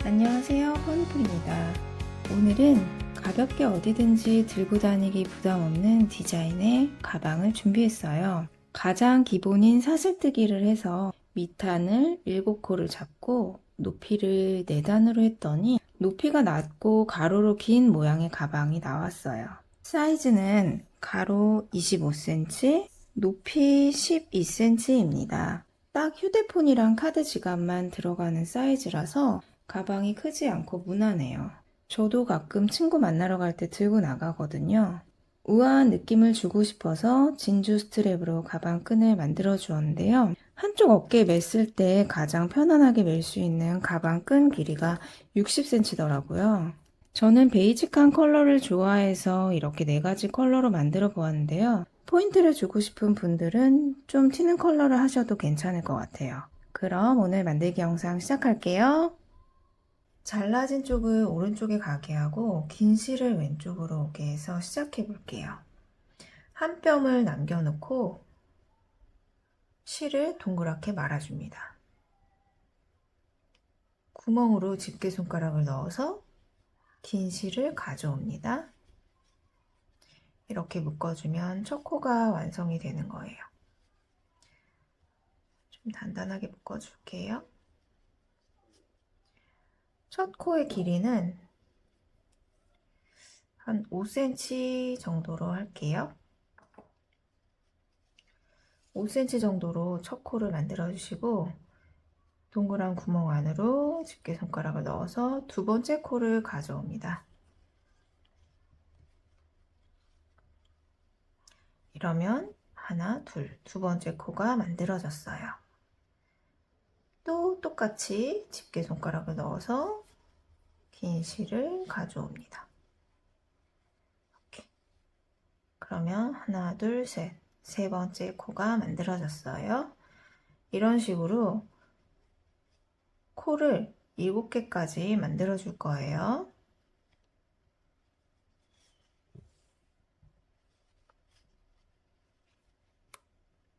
안녕하세요, 허니풀입니다. 오늘은 가볍게 어디든지 들고 다니기 부담 없는 디자인의 가방을 준비했어요. 가장 기본인 사슬뜨기를 해서 밑단을 7코를 잡고 높이를 4단으로 했더니 높이가 낮고 가로로 긴 모양의 가방이 나왔어요. 사이즈는 가로 25cm, 높이 12cm입니다. 딱 휴대폰이랑 카드 지갑만 들어가는 사이즈라서 가방이 크지 않고 무난해요. 저도 가끔 친구 만나러 갈 때 들고 나가거든요. 우아한 느낌을 주고 싶어서 진주 스트랩으로 가방 끈을 만들어 주었는데요. 한쪽 어깨에 맸을 때 가장 편안하게 멜 수 있는 가방 끈 길이가 60cm더라고요. 저는 베이직한 컬러를 좋아해서 이렇게 4가지 컬러로 만들어 보았는데요. 포인트를 주고 싶은 분들은 좀 튀는 컬러를 하셔도 괜찮을 것 같아요. 그럼 오늘 만들기 영상 시작할게요. 잘라진 쪽을 오른쪽에 가게 하고 긴 실을 왼쪽으로 오게 해서 시작해 볼게요. 한 뼘을 남겨놓고 실을 동그랗게 말아줍니다. 구멍으로 집게손가락을 넣어서 긴 실을 가져옵니다. 이렇게 묶어주면 첫 코가 완성이 되는 거예요. 좀 단단하게 묶어줄게요. 첫 코의 길이는 한 5cm 정도로 할게요. 5cm 정도로 첫 코를 만들어 주시고 동그란 구멍 안으로 집게손가락을 넣어서 두 번째 코를 가져옵니다. 이러면 하나, 둘, 두 번째 코가 만들어졌어요. 또 똑같이 집게손가락을 넣어서 긴 실을 가져옵니다. 이렇게. 그러면 하나, 둘, 셋, 세 번째 코가 만들어졌어요. 이런 식으로 코를 7개까지 만들어 줄 거예요.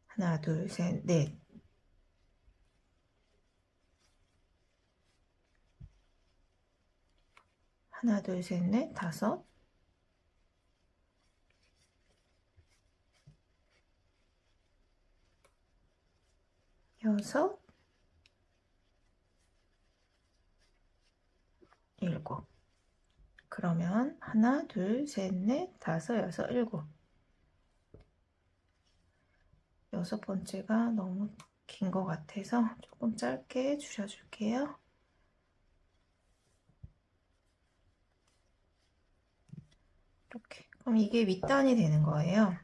하나, 둘, 셋, 넷. 하나, 둘, 셋, 넷, 다섯. 여섯. 일곱. 그러면 하나, 둘, 셋, 넷, 다섯, 여섯, 일곱. 여섯 번째가 너무 긴 것 같아서 조금 짧게 줄여줄게요. 이렇게. 그럼 이게 밑단이 되는 거예요.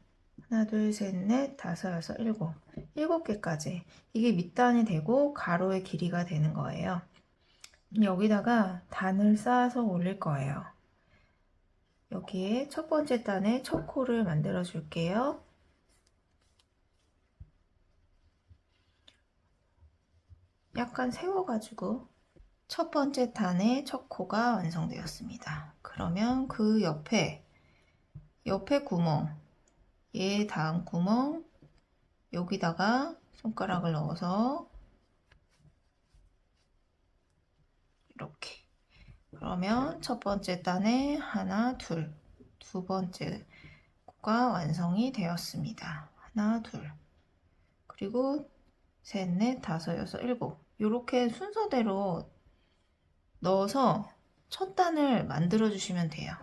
하나, 둘, 셋, 넷, 다섯, 여섯, 일곱. 7개까지. 이게 밑단이 되고 가로의 길이가 되는 거예요. 여기다가 단을 쌓아서 올릴 거예요. 여기에 첫 번째 단에 첫 코를 만들어 줄게요. 약간 세워가지고 첫 번째 단의 첫 코가 완성되었습니다. 그러면 그 옆에 구멍, 얘 다음 구멍, 여기다가 손가락을 넣어서 이렇게. 그러면 첫 번째 단에 하나, 둘, 두 번째 코가 완성이 되었습니다. 하나, 둘, 그리고 셋, 넷, 다섯, 여섯, 일곱. 이렇게 순서대로 넣어서 첫 단을 만들어 주시면 돼요.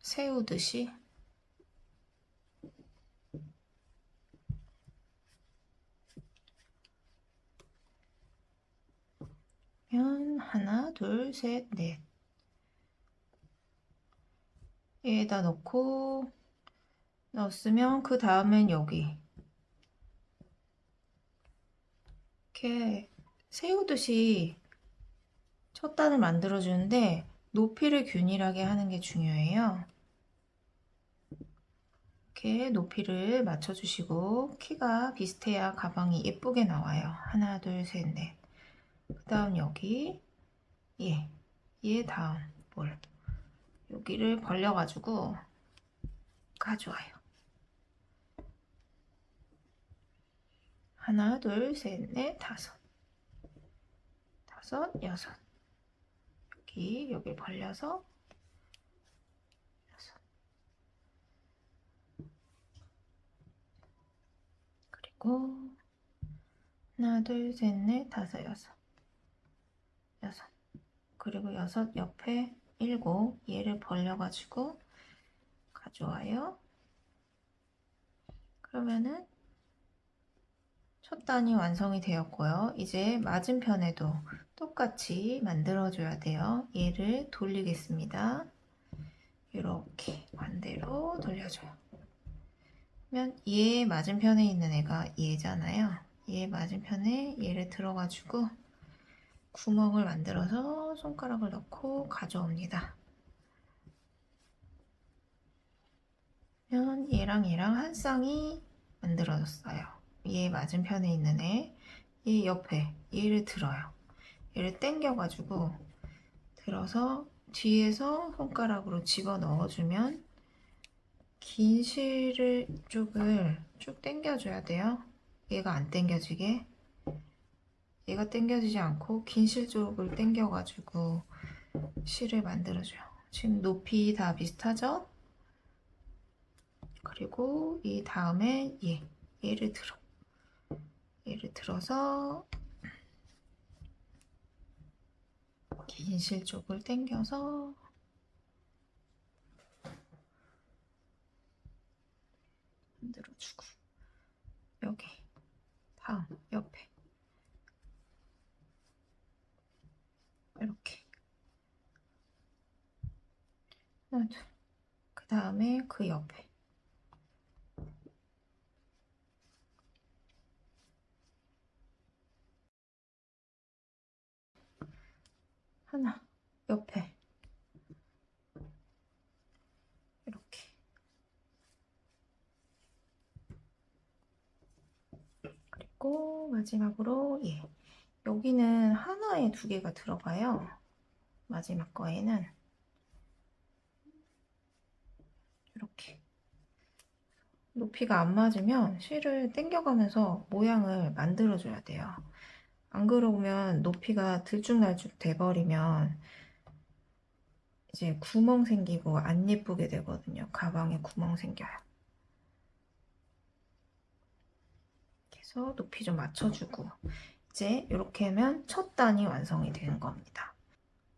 세우듯이. 하나, 둘, 셋, 넷. 얘에다 넣고 넣었으면 그 다음엔 여기 이렇게 세우듯이 첫 단을 만들어 주는데 높이를 균일하게 하는 게 중요해요. 이렇게 높이를 맞춰 주시고 키가 비슷해야 가방이 예쁘게 나와요. 하나, 둘, 셋, 넷. 그 다음 여기 얘 다음 볼 여기를 벌려가지고 가져와요. 하나, 둘, 셋, 넷, 다섯. 5, 6. 여기 벌려서 6. 그리고 하나, 둘, 셋, 넷, 다섯, 여섯. 6. 그리고 6 옆에 7. 얘를 벌려가지고 가져와요. 그러면은 첫 단이 완성이 되었고요. 이제 맞은편에도 똑같이 만들어줘야 돼요. 얘를 돌리겠습니다. 이렇게 반대로 돌려줘요. 그러면 얘 맞은편에 있는 애가 얘잖아요. 얘 맞은편에 얘를 들어가지고 구멍을 만들어서 손가락을 넣고 가져옵니다. 그러면 얘랑 한 쌍이 만들어졌어요. 얘 맞은편에 있는 애, 얘 옆에 얘를 들어요. 얘를 당겨가지고 들어서 뒤에서 손가락으로 집어 넣어주면 긴 실 쪽을 쭉 당겨줘야 돼요. 얘가 안 당겨지게. 얘가 당겨지지 않고 긴 실 쪽을 당겨가지고 실을 만들어줘요. 지금 높이 다 비슷하죠? 그리고 이 다음에 얘를 들어. 얘를 들어서 긴 실 쪽을 당겨서 만들어주고 여기 다음 옆에 이렇게 하나 둘. 그 다음에 그 옆에 하나 옆에 이렇게 그리고 마지막으로 여기는 하나에 2개가 들어가요. 마지막 거에는 이렇게 높이가 안 맞으면 실을 당겨가면서 모양을 만들어줘야 돼요. 안 그러면 높이가 들쭉날쭉 돼버리면 이제 구멍 생기고 안 예쁘게 되거든요. 가방에 구멍 생겨요. 그래서 높이 좀 맞춰주고 이제 이렇게 하면 첫 단이 완성이 되는 겁니다.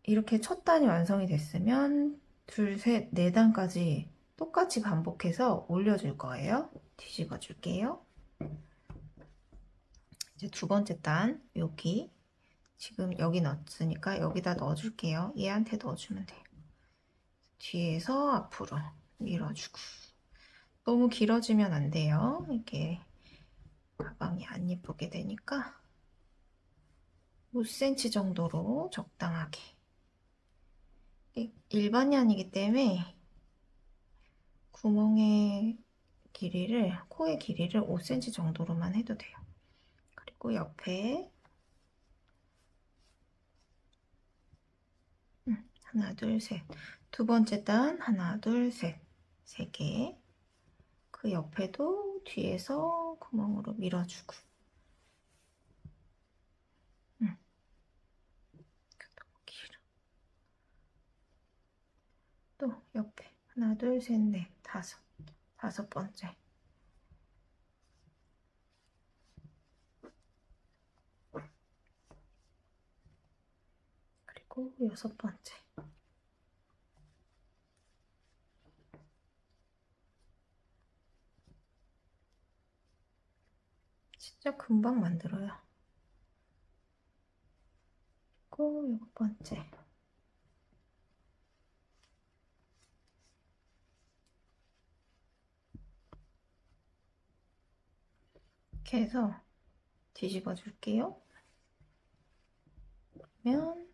이렇게 첫 단이 완성이 됐으면 둘, 셋, 네 단까지 똑같이 반복해서 올려줄 거예요. 뒤집어 줄게요. 이제 두 번째 단 여기 지금 여기 넣었으니까 여기다 넣어줄게요. 얘한테 넣어주면 돼요. 뒤에서 앞으로 밀어주고 너무 길어지면 안 돼요. 이렇게 가방이 안 예쁘게 되니까 5cm 정도로 적당하게 일반이 아니기 때문에 구멍의 길이를 코의 길이를 5cm 정도로만 해도 돼요. 그리고 옆에 하나 둘 셋 두 번째 단 하나 둘 셋 3개 그 옆에도 뒤에서 구멍으로 밀어주고 너무 길어. 또 옆에 하나 둘 셋 넷 다섯 번째 그리고 6번째 진짜 금방 만들어요. 그리고 7번째 이렇게 해서 뒤집어 줄게요. 그러면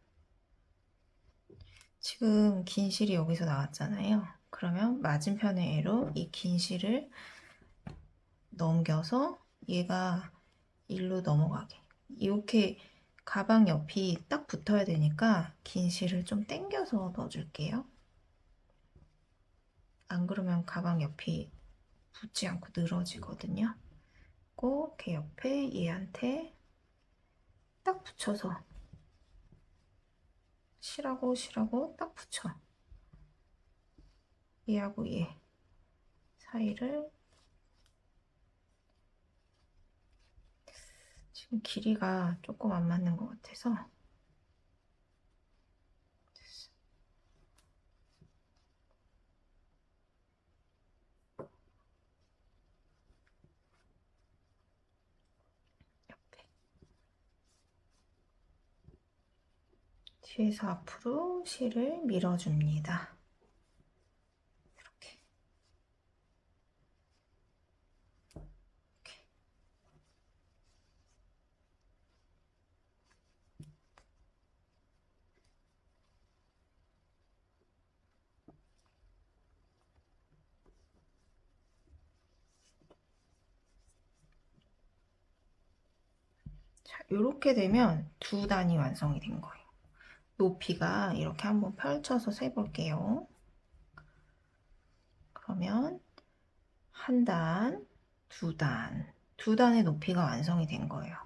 지금 긴 실이 여기서 나왔잖아요. 그러면 맞은편의 애로 이 긴 실을 넘겨서 얘가 일로 넘어가게 이렇게 가방 옆이 딱 붙어야 되니까 긴 실을 좀 당겨서 넣어줄게요. 안 그러면 가방 옆이 붙지 않고 늘어지거든요. 꼭 이렇게 옆에 얘한테 딱 붙여서 실하고 딱 붙여. 얘하고 얘 사이를 지금 길이가 조금 안 맞는 것 같아서 됐어. 옆에 뒤에서 앞으로 실을 밀어줍니다. 이렇게. 자, 이렇게 되면 두 단이 완성이 된 거예요. 높이가 이렇게 한번 펼쳐서 세볼게요. 그러면 한 단, 두 단의 높이가 완성이 된 거예요.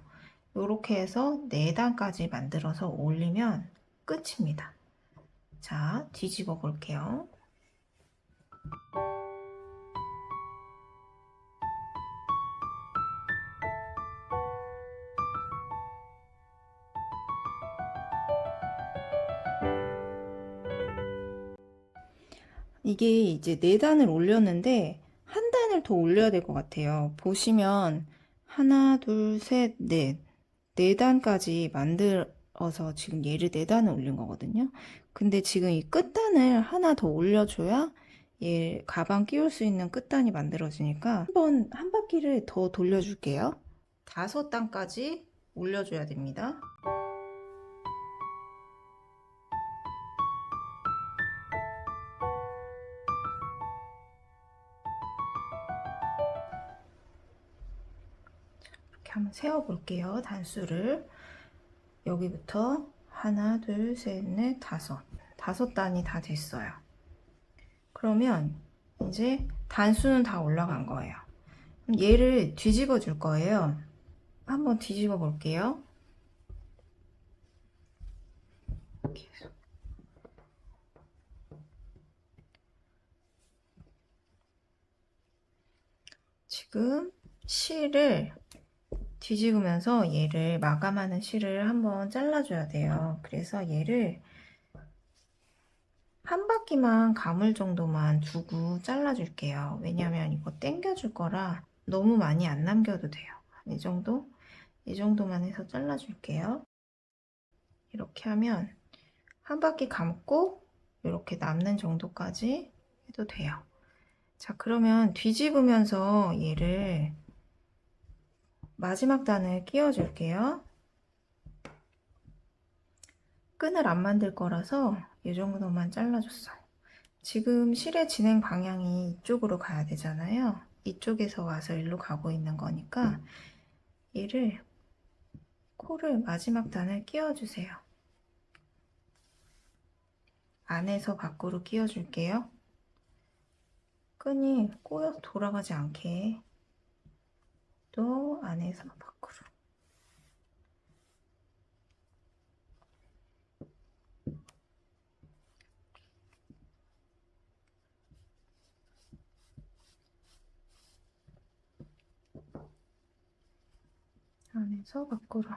이렇게 해서 4단까지 만들어서 올리면 끝입니다. 자, 뒤집어 볼게요. 이게 이제 4단을 올렸는데 한 단을 더 올려야 될 것 같아요. 보시면 하나, 둘, 셋, 넷, 4단까지 만들어서 지금 얘를 4단을 올린 거거든요. 근데 지금 이 끝단을 하나 더 올려줘야 얘 가방 끼울 수 있는 끝단이 만들어지니까 한 바퀴를 더 돌려줄게요. 5단까지 올려줘야 됩니다. 이렇게 한번 세어 볼게요. 단수를 여기부터 하나, 둘, 셋, 넷, 5단이 다 됐어요. 그러면 이제 단수는 다 올라간 거예요. 그럼 얘를 뒤집어 줄 거예요. 한번 뒤집어 볼게요. 이렇게 해서. 지금 실을 뒤집으면서 얘를 마감하는 실을 한번 잘라줘야 돼요. 그래서 얘를 한 바퀴만 감을 정도만 두고 잘라줄게요. 왜냐면 이거 당겨줄 거라 너무 많이 안 남겨도 돼요. 이 정도? 이 정도만 해서 잘라줄게요. 이렇게 하면 한 바퀴 감고 이렇게 남는 정도까지 해도 돼요. 자, 그러면 뒤집으면서 얘를 마지막 단을 끼워 줄게요. 끈을 안 만들 거라서 이 정도만 잘라줬어요. 지금 실의 진행 방향이 이쪽으로 가야 되잖아요. 이쪽에서 와서 일로 가고 있는 거니까 얘를 코를 마지막 단을 끼워주세요. 안에서 밖으로 끼워줄게요. 끈이 꼬여서 돌아가지 않게 또 안에서 밖으로. 안에서 밖으로.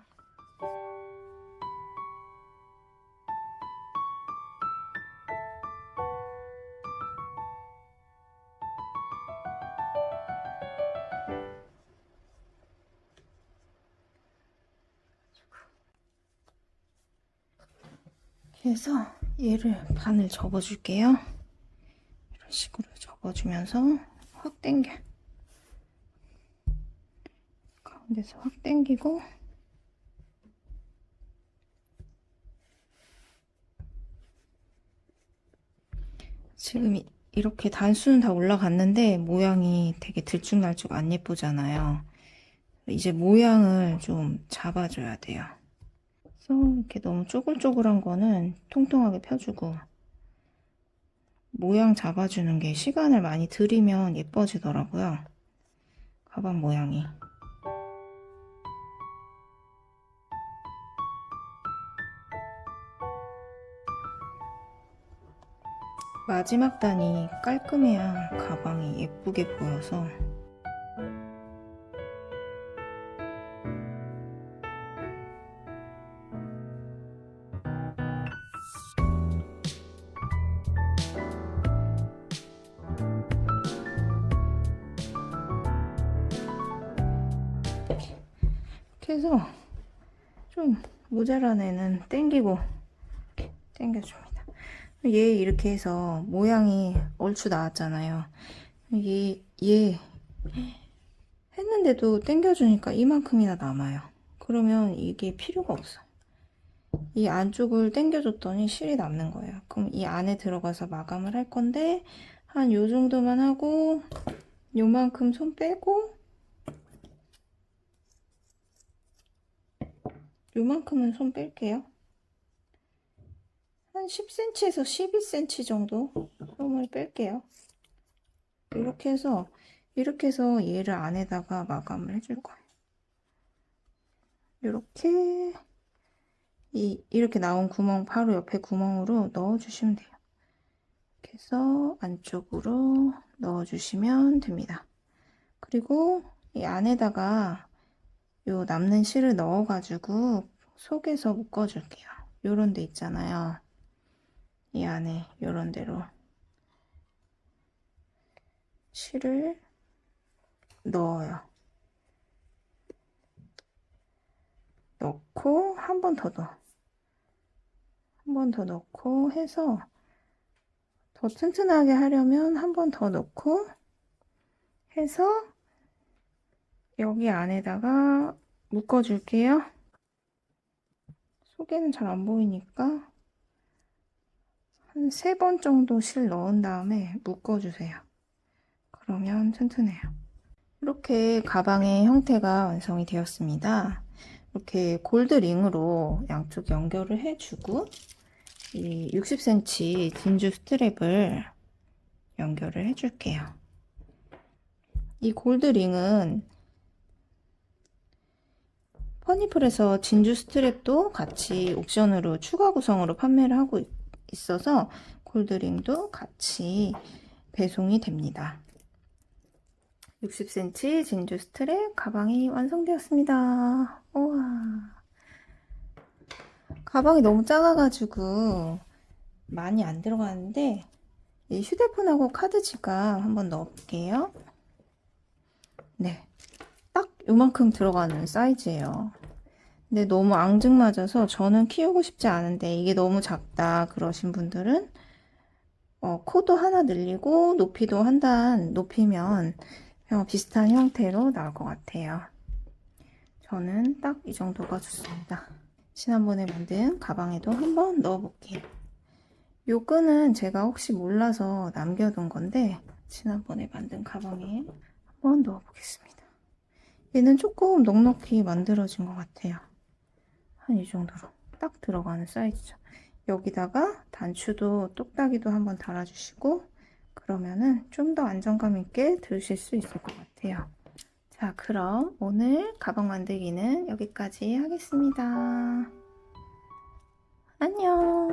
그래서 얘를 반을 접어줄게요. 이런 식으로 접어주면서 확 당겨. 가운데서 확 당기고 지금 이렇게 단수는 다 올라갔는데 모양이 되게 들쭉날쭉 안 예쁘잖아요. 이제 모양을 좀 잡아줘야 돼요. 그래서 이렇게 너무 쪼글쪼글한 거는 통통하게 펴주고 모양 잡아주는 게 시간을 많이 들이면 예뻐지더라고요. 가방 모양이. 마지막 단이 깔끔해야 가방이 예쁘게 보여서 이렇게 해서 좀 모자란 애는 당기고 당겨줍니다. 얘 이렇게 해서 모양이 얼추 나왔잖아요. 얘 했는데도 당겨주니까 이만큼이나 남아요. 그러면 이게 필요가 없어. 이 안쪽을 당겨줬더니 실이 남는 거예요. 그럼 이 안에 들어가서 마감을 할 건데 한 요 정도만 하고 요만큼 손 빼고 요만큼은 손 뺄게요. 한 10cm에서 12cm 정도 솜을 뺄게요. 이렇게 해서 얘를 안에다가 마감을 해줄 거예요. 이렇게 나온 구멍 바로 옆에 구멍으로 넣어주시면 돼요. 이렇게 해서 안쪽으로 넣어주시면 됩니다. 그리고 이 안에다가 요 남는 실을 넣어가지고 속에서 묶어줄게요. 요런 데 있잖아요. 이 안에 요런 데로 실을 넣어요. 넣고 한 번 더 넣어. 한 번 더 넣고 해서 더 튼튼하게 하려면 한 번 더 넣고 해서 여기 안에다가 묶어줄게요. 속에는 잘 안 보이니까 한 3번 정도 실 넣은 다음에 묶어주세요. 그러면 튼튼해요. 이렇게 가방의 형태가 완성이 되었습니다. 이렇게 골드 링으로 양쪽 연결을 해주고 이 60cm 진주 스트랩을 연결을 해줄게요. 이 골드 링은 퍼니풀에서 진주 스트랩도 같이 옵션으로 추가 구성으로 판매를 하고 있어서 골드링도 같이 배송이 됩니다. 60cm 진주 스트랩 가방이 완성되었습니다. 우와, 가방이 너무 작아가지고 많이 안 들어가는데 이 휴대폰하고 카드 지갑 한번 넣어볼게요. 네, 딱 요만큼 들어가는 사이즈예요. 근데 너무 앙증맞아서 저는 키우고 싶지 않은데 이게 너무 작다 그러신 분들은 코도 하나 늘리고 높이도 한 단 높이면 비슷한 형태로 나올 것 같아요. 저는 딱 이 정도가 좋습니다. 지난번에 만든 가방에도 한번 넣어볼게요. 요 끈은 제가 혹시 몰라서 남겨둔 건데 지난번에 만든 가방에 한번 넣어보겠습니다. 얘는 조금 넉넉히 만들어진 것 같아요. 한 이 정도로 딱 들어가는 사이즈죠. 여기다가 단추도 똑딱이도 한번 달아주시고 그러면은 좀 더 안정감 있게 들으실 수 있을 것 같아요. 자, 그럼 오늘 가방 만들기는 여기까지 하겠습니다. 안녕.